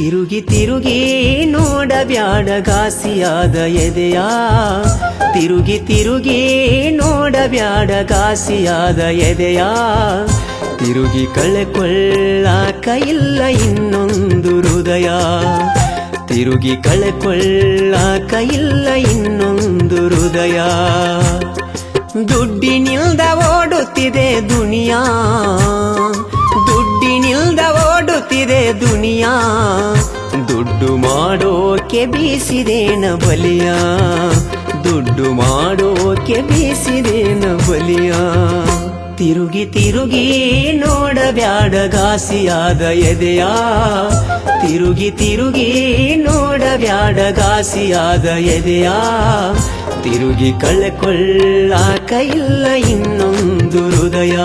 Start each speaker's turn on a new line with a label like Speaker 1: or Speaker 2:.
Speaker 1: ತಿರುಗಿ ತಿರುಗಿ ನೋಡಬ್ಯಾಡ ಘಾಸಿಯಾದ ಎದೆಯ ತಿರುಗಿ ತಿರುಗಿ ನೋಡಬ್ಯಾಡ ಘಾಸಿಯಾದ ಎದೆಯ ತಿರುಗಿ ಕಳೆಕೊಳ್ಳಾಕ ಇಲ್ಲ ಇನ್ನೊಂದು ಹೃದಯ ತಿರುಗಿ ಕಳೆಕೊಳ್ಳಾಕ ಇಲ್ಲ ಇನ್ನೊಂದು ಹೃದಯ ದುಡ್ಡಿನಿಲ್ದ ಓಡುತ್ತಿದೆ ದುನಿಯಾ ದುಡ್ಡಿನಿಲ್ದ ಓಡುತ್ತಿದೆ ದುನಿಯಾ ದುಡ್ಡು ಮಾಡೋಕೆ ಬೀಸಿದೇನ ಬಲಿಯ ದುಡ್ಡು ಮಾಡೋಕೆ ಬೀಸಿದೇನ ಬಲಿಯ ತಿರುಗಿ ತಿರುಗಿ ನೋಡಬ್ಯಾಡ ಘಾಸಿಯಾದ ಎದೆಯ ತಿರುಗಿ ತಿರುಗಿ ನೋಡಬ್ಯಾಡ ಘಾಸಿಯಾದ ಎದೆಯ ತಿರುಗಿ ಕಳೆಕೊಳ್ಳಾಕ ಇಲ್ಲ ಇನ್ನೊಂದು ಹೃದಯ